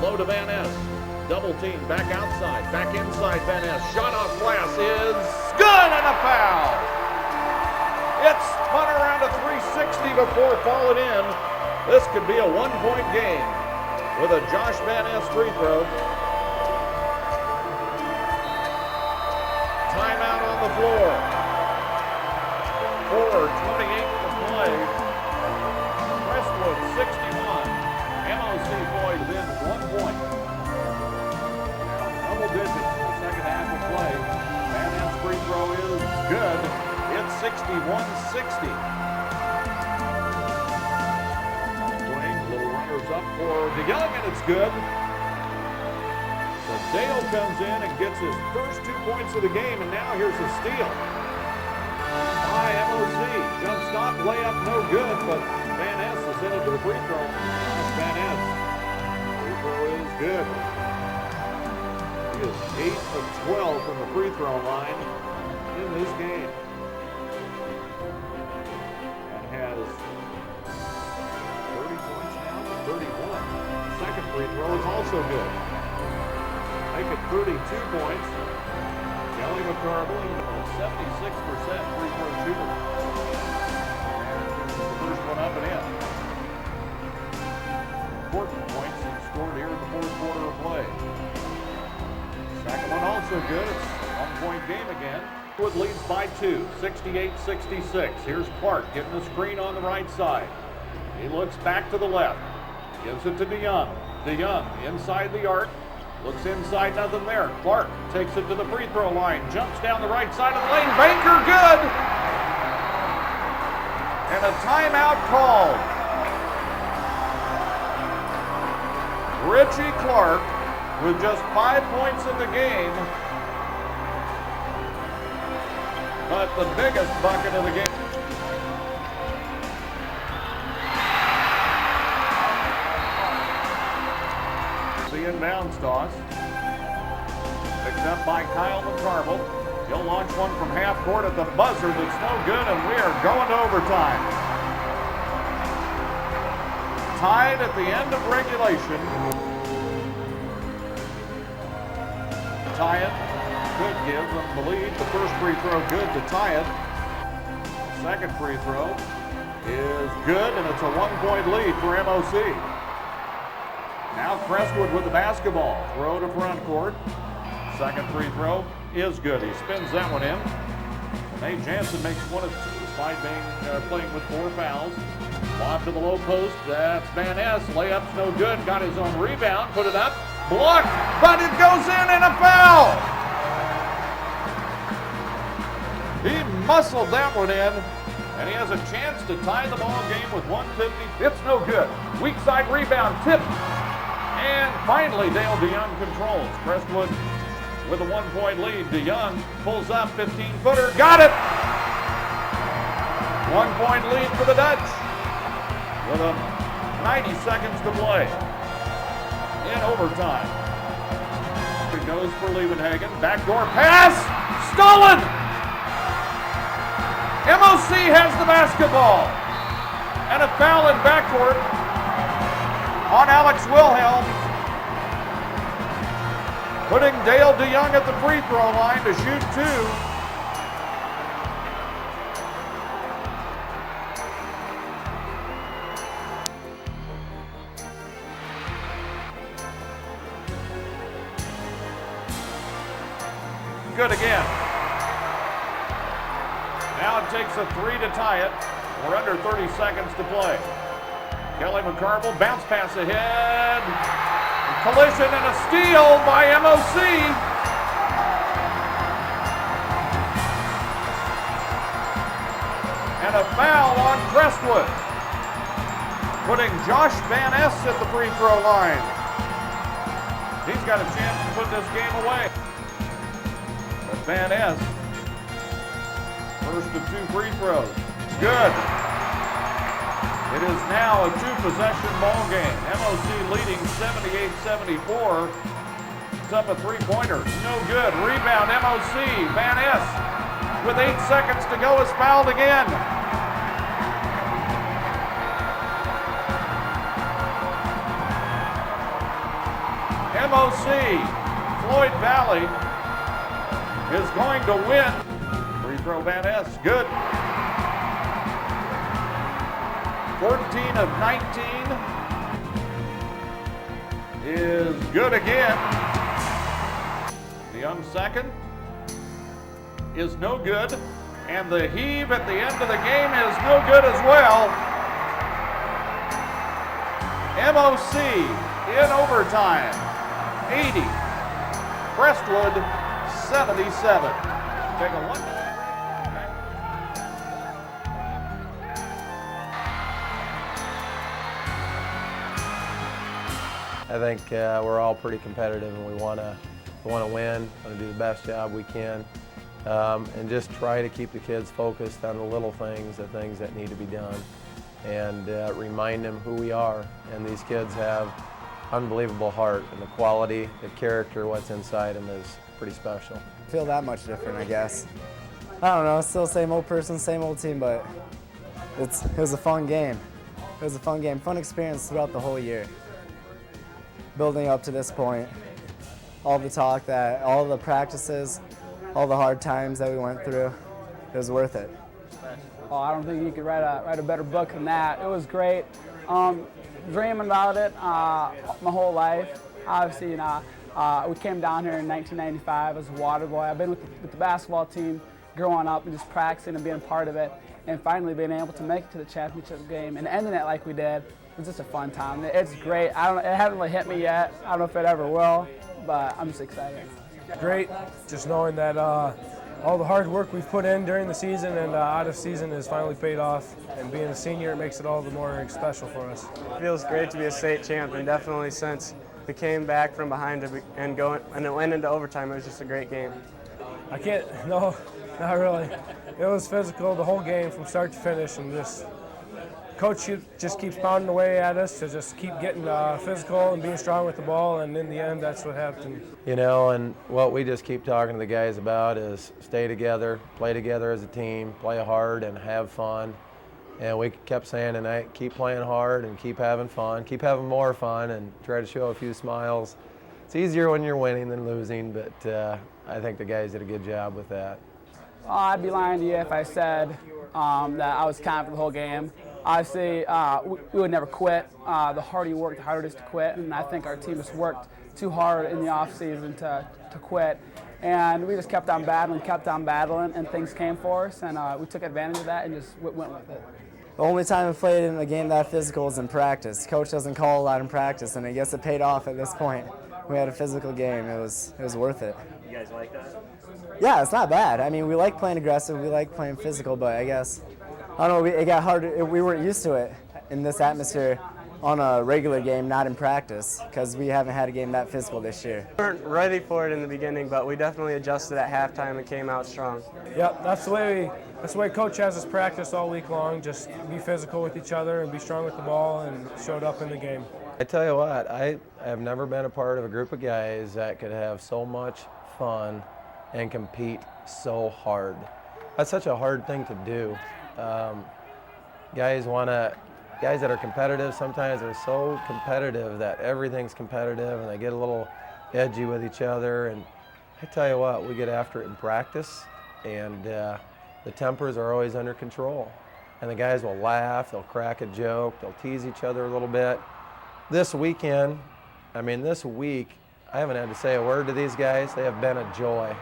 Low to Van Ness. Double team, back outside, back inside Van Ness. Shot off glass is good and a foul. It's spun around a 360 before falling in. This could be a one-point game with a Josh Van Ness free throw. Timeout on the floor. 4:28 to play. Crestwood 61. MOC-Floyd wins 1 point. Now double digits in the second half of play. Van Ness free throw is good. It's 61-60. Swing, little runners up for DeYoung, and it's good. So Dale comes in and gets his first 2 points of the game, and now here's a steal by MOC. Jump stop, layup, no good, but Van Ness is headed to the free throw. Van Ness, free throw is good. He is 8 of 12 from the free throw line in this game. And has 30 points now, 31. Second free throw is also good. Make it 32 points. Kelly McCarville, a 76% free throw shooter. And the first one up and in. Important points he scored here in the fourth quarter of play. Second one also good. It's a 1-point game again. Wood leads by 2, 68-66. Here's Clark getting the screen on the right side. He looks back to the left. Gives it to DeYoung. DeYoung inside the arc. Looks inside, nothing there. Clark takes it to the free throw line. Jumps down the right side of the lane. Banker, good! And a timeout called. Richie Clark with just 5 points in the game. But the biggest bucket of the game. The inbounds toss. Picked up by Kyle McCarville. He'll launch one from half court at the buzzer that's no good, and we are going to overtime. Tied at the end of regulation. Tie it. Could give them the lead. The first free throw good to tie it. Second free throw is good, and it's a 1-point lead for MOC. Now Crestwood with the basketball. Throw to front court. Second free throw is good. He spins that one in. Nate Jansen makes 1 of 2 despite playing with 4 fouls. Lob to the low post. That's Van Ness. Layup's no good. Got his own rebound. Put it up. Blocked. But it goes in and a foul. He muscled that one in. And he has a chance to tie the ball game with 1:50. It's no good. Weak side rebound. Tip. And finally, Dale DeYoung controls. Crestwood with a 1-point lead. DeYoung pulls up, 15-footer. Got it! 1-point lead for the Dutch. With 90 seconds to play in overtime. He goes for Liebenhagen. Backdoor pass. Stolen! MOC has the basketball. And a foul in backcourt on Alex Wilhelm, putting Dale DeYoung at the free throw line to shoot 2. Good again. Now it takes a 3 to tie it. We're under 30 seconds to play. Kelly McCarville, bounce pass ahead. Collision and a steal by MOC. And a foul on Crestwood, putting Josh Van Ness at the free throw line. He's got a chance to put this game away. But Van Ness, first of 2 free throws. Good. It is now a 2-possession ball game. MOC leading 78-74. It's up a 3-pointer. No good. Rebound MOC. Van Ness with 8 seconds to go is fouled again. MOC-Floyd Valley is going to win. Free throw, Van Ness, good. 14 of 19 is good again. The Young second is no good, and the heave at the end of the game is no good as well. MOC in overtime, 80. Crestwood, 77. Take a look. I think we're all pretty competitive, and we want to win, want to do the best job we can, and just try to keep the kids focused on the little things, the things that need to be done, and remind them who we are. And these kids have unbelievable heart, and the quality, the character, what's inside them is pretty special. I feel that much different, I guess. I don't know, still same old person, same old team, but it was a fun game. It was a fun game, fun experience throughout the whole year. Building up to this point, all the talk, all the practices, all the hard times that we went through, it was worth it. Oh, I don't think you could write a better book than that. It was great. Dreaming about it my whole life. Obviously, we came down here in 1995 as a water boy. I've been with the basketball team growing up and just practicing and being part of it, and finally being able to make it to the championship game and ending it like we did. It was just a fun time. It's great. It hasn't really hit me yet. I don't know if it ever will, but I'm just excited. Great, just knowing that all the hard work we've put in during the season and out of season has finally paid off. And being a senior, it makes it all the more special for us. It feels great to be a state champion. Definitely since we came back from behind and it went into overtime. It was just a great game. No, not really. It was physical the whole game from start to finish, and Coach just keeps pounding away at us to just keep getting physical and being strong with the ball, and in the end, that's what happened. And what we just keep talking to the guys about is stay together, play together as a team, play hard and have fun. And we kept saying tonight, keep playing hard and keep having fun, keep having more fun, and try to show a few smiles. It's easier when you're winning than losing, but I think the guys did a good job with that. Well, I'd be lying to you if I said that I was confident the whole game. Obviously, we would never quit. The harder you work, the harder it is to quit, and I think our team has worked too hard in the off-season to quit. And we just kept on battling, and things came for us, and we took advantage of that and just went with it. The only time I played in a game that physical is in practice. Coach doesn't call a lot in practice, and I guess it paid off at this point. We had a physical game. It was worth it. You guys like that? Yeah, it's not bad. I mean, we like playing aggressive, we like playing physical, but I guess, I don't know, it got harder. We weren't used to it in this atmosphere on a regular game, not in practice, because we haven't had a game that physical this year. We weren't ready for it in the beginning, but we definitely adjusted at halftime and came out strong. Yep, that's the way Coach has us practice all week long. Just be physical with each other and be strong with the ball, and showed up in the game. I tell you what, I have never been a part of a group of guys that could have so much fun and compete so hard. That's such a hard thing to do. Guys that are competitive sometimes are so competitive that everything's competitive, and they get a little edgy with each other. And I tell you what, we get after it in practice, and the tempers are always under control. And the guys will laugh, they'll crack a joke, they'll tease each other a little bit. This week, I haven't had to say a word to these guys. They have been a joy.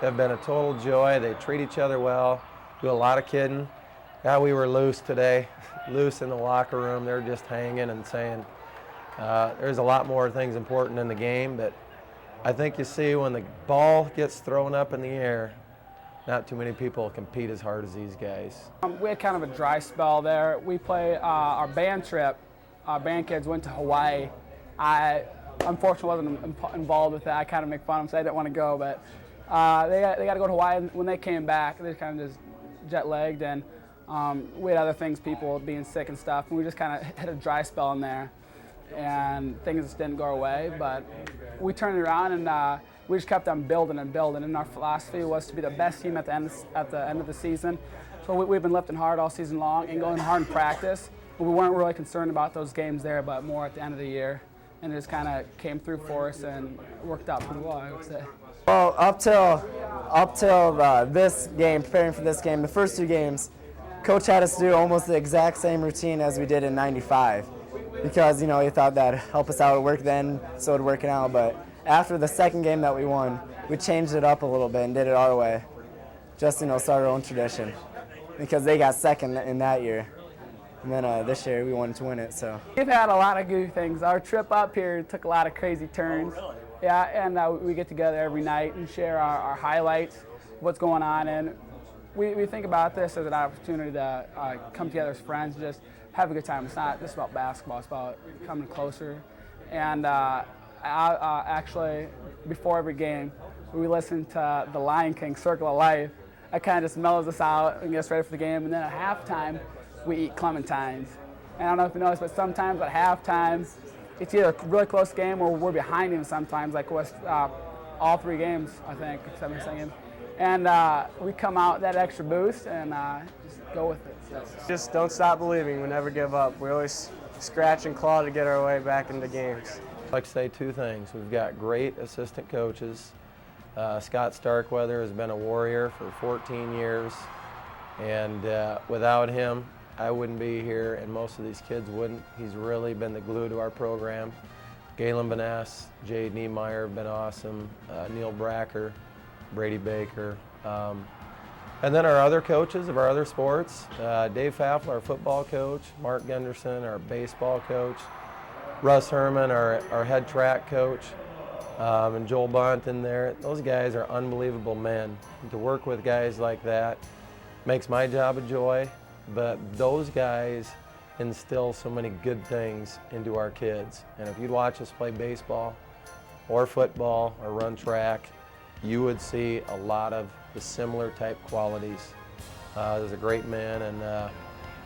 They have been a total joy. They treat each other well, do a lot of kidding. Yeah, we were loose today, loose in the locker room. They're just hanging and saying there's a lot more things important in the game, but I think you see when the ball gets thrown up in the air, not too many people compete as hard as these guys. We had kind of a dry spell there. We play our band trip. Our band kids went to Hawaii. I unfortunately wasn't involved with that. I kind of make fun of them, so I didn't want to go, but they got to go to Hawaii. And when they came back, they kind of just jet-lagged, and we had other things, people being sick and stuff, and we just kind of hit a dry spell in there, and things just didn't go our way, but we turned it around, and we just kept on building and building, and our philosophy was to be the best team at the end of the season. So we've been lifting hard all season long and going hard in practice, but we weren't really concerned about those games there, but more at the end of the year. and it just kind of came through for us and worked out pretty well, I would say. Well, up till this game, preparing for this game, the first 2 games, Coach had us do almost the exact same routine as we did in '95, because he thought that'd help us out at work then, so it'd working out. But after the second game that we won, we changed it up a little bit and did it our way, just start our own tradition, because they got second in that year, and then this year we wanted to win it. So We've had a lot of good things. Our trip up here took a lot of crazy turns. Yeah, and we get together every night and share our highlights, what's going on, and we think about this as an opportunity to come together as friends, just have a good time. It's not just about basketball, it's about coming closer. And actually, before every game, we listen to the Lion King, Circle of Life. That kind of just mellows us out and gets ready for the game. And then at halftime, we eat clementines. And I don't know if you noticed, but sometimes at halftime, it's either a really close game or we're behind him sometimes, like all 3 games, I think, except for the second game. And we come out that extra boost and just go with it. So. Just don't stop believing. We never give up. We always scratch and claw to get our way back into games. I'd like to say 2 things. We've got great assistant coaches. Scott Starkweather has been a Warrior for 14 years, and without him, I wouldn't be here, and most of these kids wouldn't. He's really been the glue to our program. Galen Benass, Jade Niemeyer have been awesome, Neil Bracker, Brady Baker. And then our other coaches of our other sports, Dave Faffel, our football coach, Mark Gunderson, our baseball coach, Russ Herman, our head track coach, and Joel Bunt in there. Those guys are unbelievable men. And to work with guys like that makes my job a joy, but those guys instill so many good things into our kids. And if you'd watch us play baseball or football or run track, you would see a lot of the similar type qualities. There's a great man, and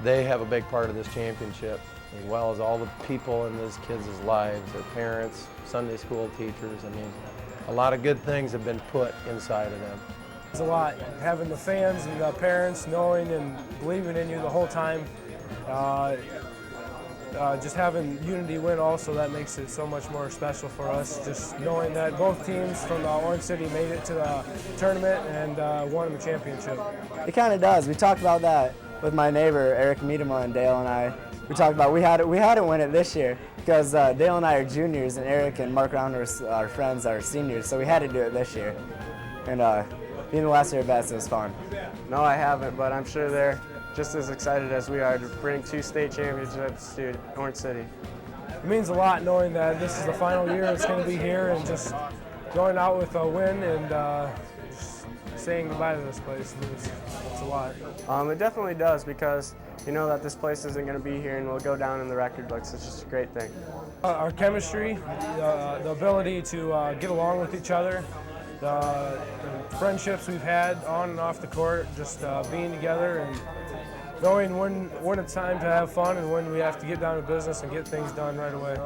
they have a big part of this championship, as well as all the people in those kids' lives, their parents, Sunday school teachers. I mean, a lot of good things have been put inside of them. It's a lot, having the fans and the parents knowing and believing in you the whole time. Just having Unity win also, that makes it so much more special for us. Just knowing that both teams from Orange City made it to the tournament and won the championship. it kind of does. We talked about that with my neighbor Eric Miedema and Dale and I. We talked about we had to win it this year because Dale and I are juniors and Eric and Mark Rounder, our friends, are seniors, so we had to do it this year. And being the last year of best, it was fun. No, I haven't, but I'm sure they're just as excited as we are to bring 2 state championships to Orange City. It means a lot knowing that this is the final year it's going to be here, and just going out with a win and just saying goodbye to this place. It's a lot. It definitely does, because you know that this place isn't going to be here and will go down in the record books. It's just a great thing. Our chemistry, the ability to get along with each other, the friendships we've had on and off the court, just being together and knowing when it's time to have fun and when we have to get down to business and get things done right away.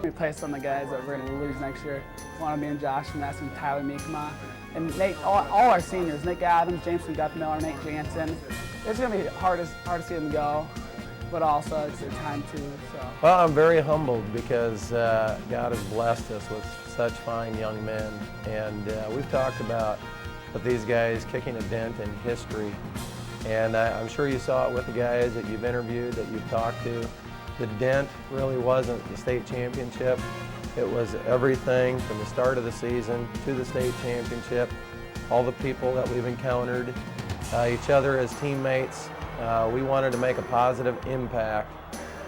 We play some of the guys that we're going to lose next year. One of me and Josh, and that's Tyler Meekma. And Nate, all our seniors, Nick Adams, Jameson Guthmiller, Nate Jansen. It's going to be hard to see them go, but also it's a time too. So. Well, I'm very humbled because God has blessed us with such fine young men. And we've talked about with these guys kicking a dent in history. And I'm sure you saw it with the guys that you've interviewed, that you've talked to. The dent really wasn't the state championship. It was everything from the start of the season to the state championship, all the people that we've encountered, each other as teammates. We wanted to make a positive impact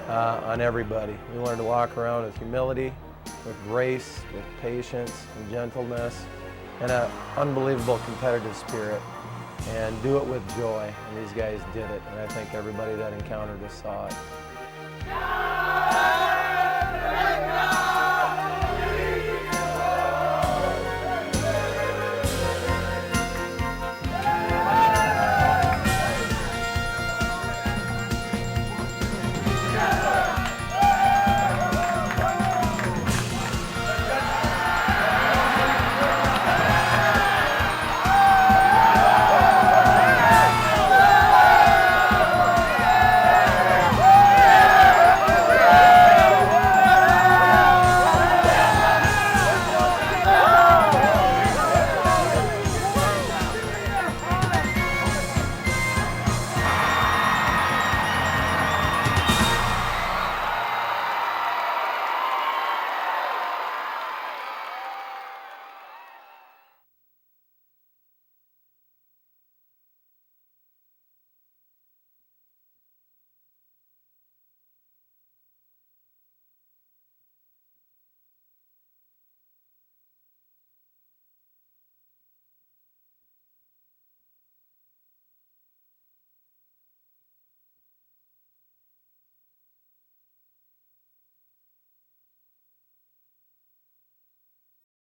on everybody. We wanted to walk around with humility, with grace, with patience and gentleness, and an unbelievable competitive spirit, and do it with joy. And these guys did it, and I think everybody that encountered us saw it.